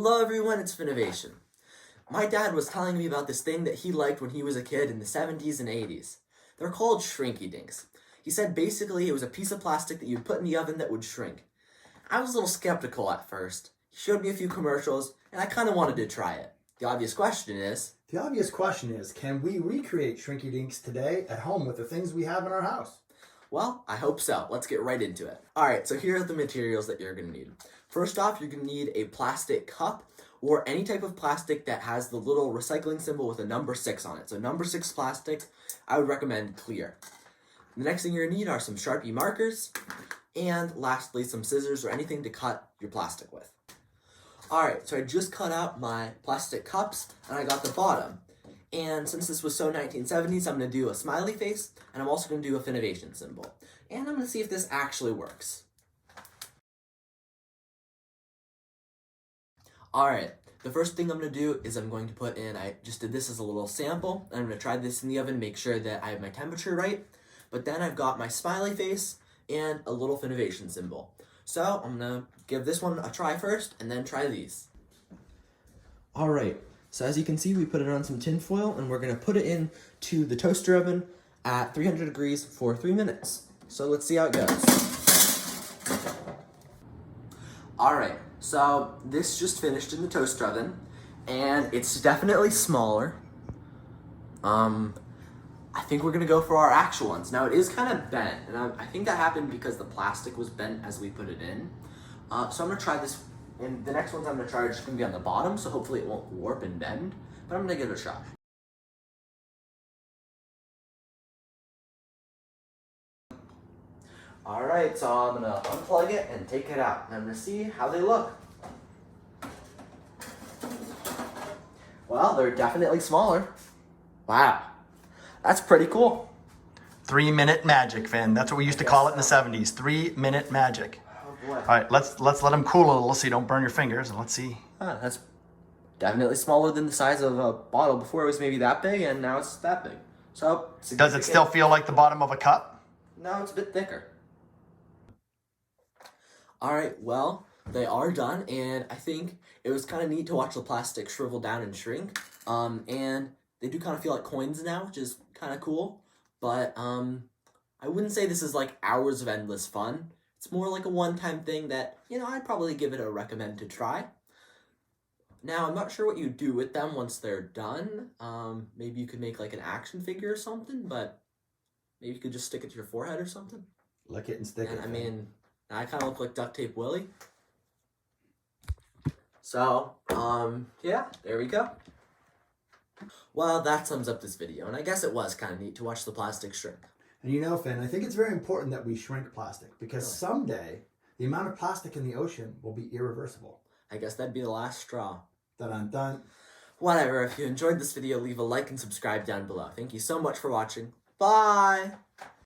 Hello everyone, it's Finnovation. My dad was telling me about this thing that he liked when he was a kid in the 70s and 80s. They're called Shrinky dinks. He said basically it was a piece of plastic that you'd put in the oven that would shrink. I was a little skeptical at first. He showed me a few commercials, and I kind of wanted to try it. The obvious question is, can we recreate Shrinky dinks today at home with the things we have in our house? well, I hope so. Let's get right into it. Alright, so here are the materials that you're going to need. First off, you're going to need a plastic cup or any type of plastic that has the little recycling symbol with a number 6 on it. So number 6 plastic, I would recommend clear. The next thing you're going to need are some Sharpie markers, and lastly, some scissors or anything to cut your plastic with. Alright, so I just cut out my plastic cups, and I got the bottom. And since this was so 1970s, I'm going to do a smiley face, and I'm also going to do a Finnovation symbol. And I'm going to see if this actually works. Alright, the first thing I'm going to do is I'm going to put in, I just did this as a little sample, and I'm going to try this in the oven to make sure that I have my temperature right. But then I've got my smiley face and a little Finnovation symbol. So I'm going to give this one a try first, and then try these. Alright, so as you can see, we put it on some tin foil, and we're going to put it into the toaster oven at 300 degrees for 3 minutes. So let's see how it goes. Alright, so this just finished in the toaster oven, and it's definitely smaller. I think we're going to go for our actual ones. Now, it is kind of bent, and I think that happened because the plastic was bent as we put it in. So I'm going to try this, and the next ones I'm going to try are just going to be on the bottom, so hopefully it won't warp and bend, but I'm going to give it a shot. Alright, so I'm going to unplug it and take it out, and I'm going to see how they look. Well, they're definitely smaller. Wow. That's pretty cool. 3-minute magic, Finn. That's what we used to call it in the 70s. 3-minute magic. Oh boy. All right, let's let them cool a little so you don't burn your fingers, and let's see. That's definitely smaller than the size of a bottle. Before it was maybe that big, and now it's that big. So, Does it still feel like the bottom of a cup? No, it's a bit thicker. Alright, well, they are done, and I think it was kind of neat to watch the plastic shrivel down and shrink. And they do kind of feel like coins now, which is kind of cool. But I wouldn't say this is like hours of endless fun. It's more like a one-time thing that, I'd probably give it a recommend to try. Now, I'm not sure what you do with them once they're done. Maybe you could make like an action figure or something, but maybe you could just stick it to your forehead or something. Lick it and stick it. I mean, I kind of look like Duct Tape Willie. So, yeah, there we go. Well, that sums up this video, and I guess it was kind of neat to watch the plastic shrink. And Finn, I think it's very important that we shrink plastic, because Really? Someday, the amount of plastic in the ocean will be irreversible. I guess that'd be the last straw. Dun-dun-dun. Whatever, if you enjoyed this video, leave a like and subscribe down below. Thank you so much for watching. Bye!